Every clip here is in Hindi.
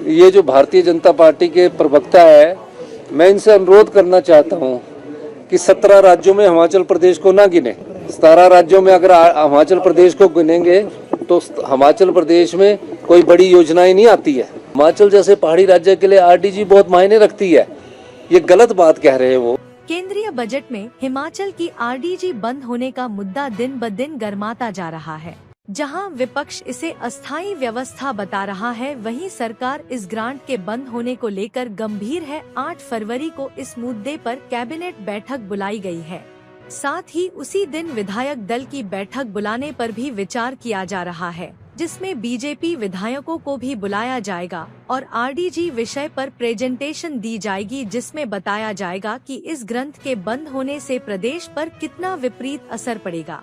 ये जो भारतीय जनता पार्टी के प्रवक्ता है, मैं इनसे अनुरोध करना चाहता हूँ कि 17 राज्यों में हिमाचल प्रदेश को ना गिने। 17 राज्यों में अगर हिमाचल प्रदेश को गिनेंगे तो हिमाचल प्रदेश में कोई बड़ी योजनाएं नहीं आती है। हिमाचल जैसे पहाड़ी राज्य के लिए आरडीजी बहुत मायने रखती है। ये गलत बात कह रहे हैं वो। केंद्रीय बजट में हिमाचल की आरडीजी बंद होने का मुद्दा दिन ब दिन गर्माता जा रहा है। जहां विपक्ष इसे अस्थायी व्यवस्था बता रहा है, वहीं सरकार इस ग्रांट के बंद होने को लेकर गंभीर है। 8 फरवरी को इस मुद्दे पर कैबिनेट बैठक बुलाई गई है। साथ ही उसी दिन विधायक दल की बैठक बुलाने पर भी विचार किया जा रहा है, जिसमें बीजेपी विधायकों को भी बुलाया जाएगा और आरडीजी विषय पर प्रेजेंटेशन दी जाएगी, जिसमें बताया जाएगा कि इस ग्रंथ के बंद होने से प्रदेश पर कितना विपरीत असर पड़ेगा।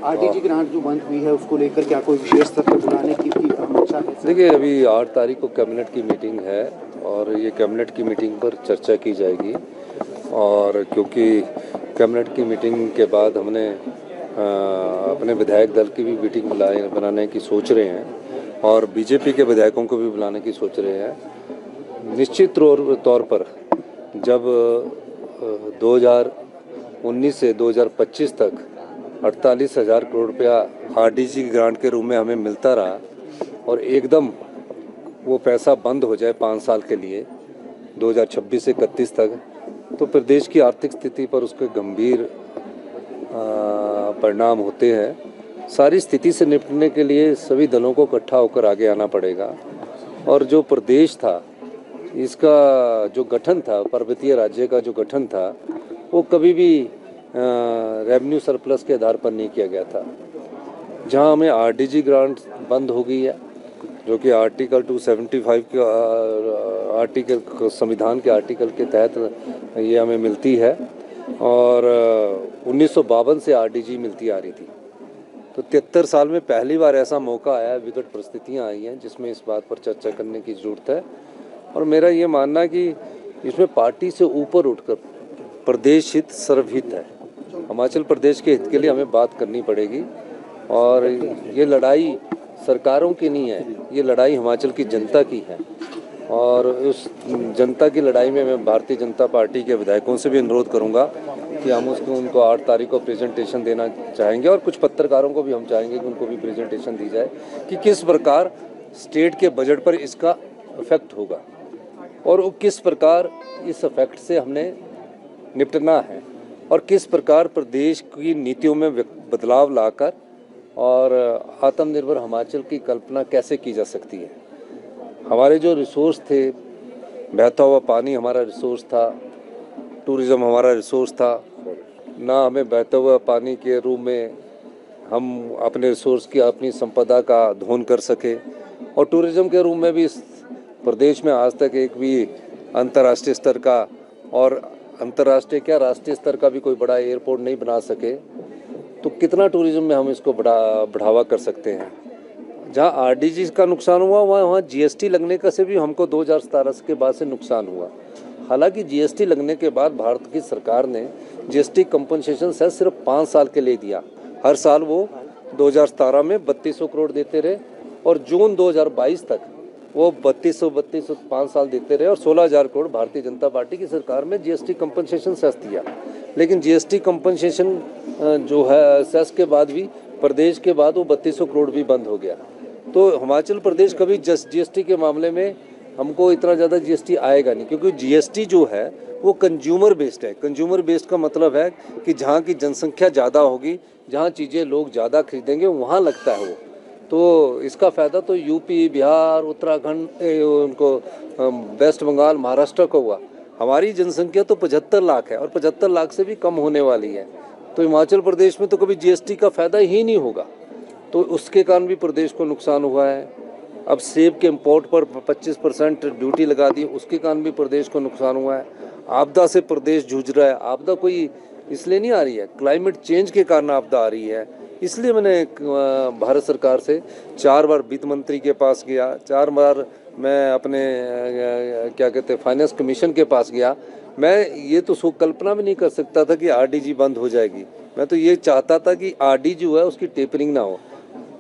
आरडीजी ग्रांट जो बंद हुई है उसको लेकर क्या कोई विशेष स्तर पर बुलाने की इच्छा है? देखिए, अभी 8 तारीख को कैबिनेट की मीटिंग है और ये कैबिनेट की मीटिंग पर चर्चा की जाएगी। और क्योंकि कैबिनेट की मीटिंग के बाद हमने अपने विधायक दल की भी मीटिंग बनाने की सोच रहे हैं और बीजेपी के विधायकों को भी बुलाने की सोच रहे हैं। निश्चित तौर पर जब 2019 से 2025 तक 48,000 करोड़ रुपया आरडीजी ग्रांट के रूप में हमें मिलता रहा और एकदम वो पैसा बंद हो जाए 5 साल के लिए 2026 से 31 तक, तो प्रदेश की आर्थिक स्थिति पर उसके गंभीर परिणाम होते हैं। सारी स्थिति से निपटने के लिए सभी दलों को इकट्ठा होकर आगे आना पड़ेगा। और जो प्रदेश था, इसका जो गठन था, पर्वतीय राज्य का जो गठन था, वो कभी भी रेवेन्यू सरप्लस के आधार पर नहीं किया गया था। जहां हमें आरडीजी ग्रांट बंद हो गई है, जो कि आर्टिकल 275 के आर्टिकल संविधान के आर्टिकल के तहत ये हमें मिलती है और 1952 से आरडीजी मिलती आ रही थी। तो 73 साल में पहली बार ऐसा मौका आया, विकट परिस्थितियां आई हैं जिसमें इस बात पर चर्चा करने की ज़रूरत है। और मेरा ये मानना है कि इसमें पार्टी से ऊपर उठकर प्रदेश हित सर्वहित है। हिमाचल प्रदेश के हित के लिए हमें बात करनी पड़ेगी और ये लड़ाई सरकारों की नहीं है, ये लड़ाई हिमाचल की जनता की है। और उस जनता की लड़ाई में मैं भारतीय जनता पार्टी के विधायकों से भी अनुरोध करूंगा कि हम उनको 8 तारीख को प्रेजेंटेशन देना चाहेंगे और कुछ पत्रकारों को भी हम चाहेंगे कि उनको भी प्रेजेंटेशन दी जाए कि किस प्रकार स्टेट के बजट पर इसका इफेक्ट होगा और वो किस प्रकार इस इफेक्ट से हमने निपटना है और किस प्रकार प्रदेश की नीतियों में बदलाव लाकर और आत्मनिर्भर हिमाचल की कल्पना कैसे की जा सकती है। हमारे जो रिसोर्स थे, बहता हुआ पानी हमारा रिसोर्स था, टूरिज़्म हमारा रिसोर्स था, ना हमें बहता हुआ पानी के रूप में हम अपने रिसोर्स की अपनी संपदा का धोन कर सके और टूरिज़्म के रूप में भी इस प्रदेश में आज तक एक भी अंतर्राष्ट्रीय स्तर का और अंतर्राष्ट्रीय क्या राष्ट्रीय स्तर का भी कोई बड़ा एयरपोर्ट नहीं बना सके। तो कितना टूरिज़्म में हम इसको बढ़ावा कर सकते हैं। जहाँ आरडीजी का नुकसान हुआ वहाँ जीएसटी लगने का से भी हमको 2017 के बाद से नुकसान हुआ। हालांकि जीएसटी लगने के बाद भारत की सरकार ने जीएसटी कंपनसेशन से सिर्फ 5 साल के लिए दिया। हर साल वो 2017 में 3200 करोड़ देते रहे और जून 2022 तक वो 3200 5 साल देते रहे और 16,000 करोड़ भारतीय जनता पार्टी की सरकार में जीएसटी कंपनसेशन सेस दिया। लेकिन जीएसटी कंपनसेशन जो है सेस के बाद भी प्रदेश के बाद वो 3200 करोड़ भी बंद हो गया। तो हिमाचल प्रदेश कभी जीएसटी के मामले में हमको इतना ज़्यादा जीएसटी आएगा नहीं, क्योंकि जीएसटी जो है वो कंज्यूमर बेस्ड है। कंज्यूमर बेस्ड का मतलब है कि जहाँ की जनसंख्या ज़्यादा होगी, जहाँ चीज़ें लोग ज़्यादा खरीदेंगे, वहाँ लगता है वो। तो इसका फ़ायदा तो यूपी, बिहार, उत्तराखंड, उनको वेस्ट बंगाल, महाराष्ट्र को हुआ। हमारी जनसंख्या तो 75 लाख है और 75 लाख से भी कम होने वाली है। तो हिमाचल प्रदेश में तो कभी जीएसटी का फ़ायदा ही नहीं होगा। तो उसके कारण भी प्रदेश को नुकसान हुआ है। अब सेब के इंपोर्ट पर 25% ड्यूटी लगा दी, उसके कारण भी प्रदेश को नुकसान हुआ है। आपदा से प्रदेश जूझ रहा है। आपदा कोई इसलिए नहीं आ रही है, क्लाइमेट चेंज के कारण आपदा आ रही है। इसलिए मैंने भारत सरकार से 4 बार वित्त मंत्री के पास गया, 4 बार मैं अपने क्या कहते हैं फाइनेंस कमीशन के पास गया। मैं ये तो कल्पना भी नहीं कर सकता था कि आरडीजी बंद हो जाएगी। मैं तो ये चाहता था कि आरडीजी जो है उसकी टेपरिंग ना हो,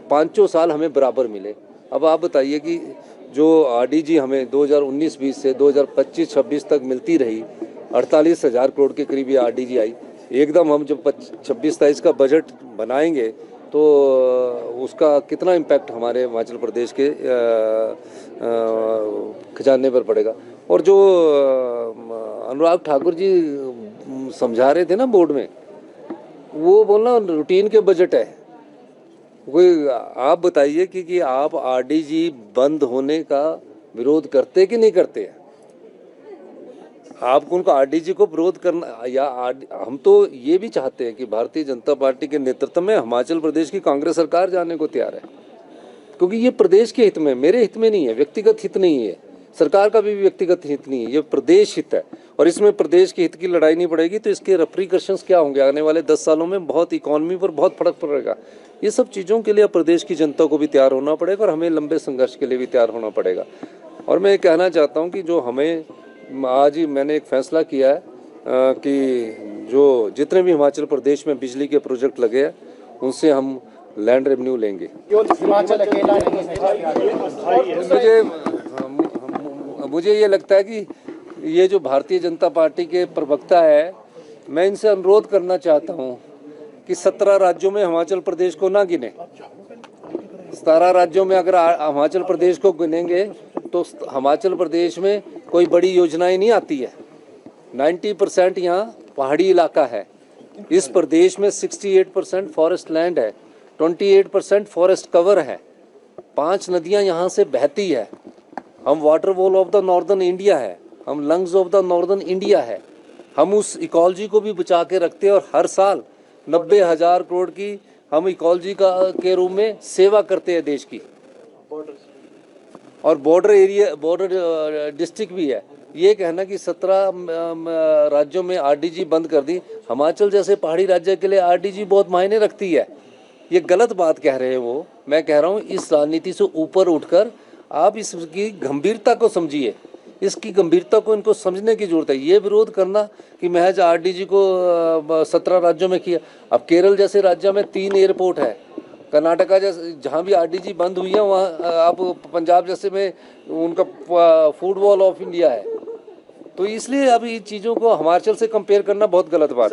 5 साल हमें बराबर मिले। अब आप बताइए कि जो आरडीजी हमें 2019-20 से 2025-26 तक मिलती रही, 48,000 करोड़ के करीब ये आरडीजी आई। एकदम हम जब 26-27 का बजट बनाएंगे तो उसका कितना इम्पैक्ट हमारे हिमाचल प्रदेश के खजाने पर पड़ेगा। और जो अनुराग ठाकुर जी समझा रहे थे ना बोर्ड में, वो बोलना रूटीन के बजट है। कोई आप बताइए कि आप आरडीजी बंद होने का विरोध करते कि नहीं करते हैं? आपको उनको आरडीजी को विरोध करना या हम तो ये भी चाहते हैं कि भारतीय जनता पार्टी के नेतृत्व में हिमाचल प्रदेश की कांग्रेस सरकार जाने को तैयार है, क्योंकि ये प्रदेश के हित में, मेरे हित में नहीं है, व्यक्तिगत हित नहीं है, सरकार का भी व्यक्तिगत हित नहीं है, ये प्रदेश हित है। और इसमें प्रदेश के हित की लड़ाई नहीं पड़ेगी तो इसके रिपरिकॉशंस क्या होंगे आने वाले 10 सालों में? बहुत इकोनॉमी पर बहुत फर्क पड़ेगा। ये सब चीज़ों के लिए प्रदेश की जनता को भी तैयार होना पड़ेगा और हमें लंबे संघर्ष के लिए भी तैयार होना पड़ेगा। और मैं ये कहना चाहता हूँ कि जो हमें आज ही मैंने एक फैसला किया है कि जो जितने भी हिमाचल प्रदेश में बिजली के प्रोजेक्ट लगे हैं उनसे हम लैंड रेवेन्यू लेंगे। हिमाचल अकेला नहीं है। मुझे ये लगता है कि ये जो भारतीय जनता पार्टी के प्रवक्ता है, मैं इनसे अनुरोध करना चाहता हूँ कि 17 राज्यों में हिमाचल प्रदेश को ना गिने। 17 राज्यों में अगर हिमाचल प्रदेश को गिनेंगे तो हिमाचल प्रदेश में कोई बड़ी योजनाएं नहीं आती है। 90% यहाँ पहाड़ी इलाका है। इस प्रदेश में 68% फॉरेस्ट लैंड है, 28% फॉरेस्ट कवर है, 5 नदियाँ यहाँ से बहती है। हम water wall of the northern India है, हम lungs of the northern India है। हम उस इकोलॉजी को भी बचा के रखते हैं और हर साल 90,000 करोड़ की हम इकोलॉजी के रूप में सेवा करते हैं देश की। और बॉर्डर एरिया, बॉर्डर डिस्ट्रिक्ट भी है। ये कहना कि 17 राज्यों में आरडीजी बंद कर दी, हिमाचल जैसे पहाड़ी राज्य के लिए आरडीजी बहुत मायने रखती है, ये गलत बात कह रहे हैं वो। मैं कह रहा हूँ इस राजनीति से ऊपर उठकर आप इसकी गंभीरता को समझिए, इसकी गंभीरता को इनको समझने की जरूरत है। ये विरोध करना कि महज आरडीजी को 17 राज्यों में किया। अब केरल जैसे राज्य में 3 एयरपोर्ट है, कर्नाटका जैसे जहाँ भी आरडीजी बंद हुई है वहाँ आप पंजाब जैसे में उनका फूड वॉल ऑफ इंडिया है। तो इसलिए अब ये चीज़ों को हिमाचल से कंपेयर करना बहुत गलत बात है।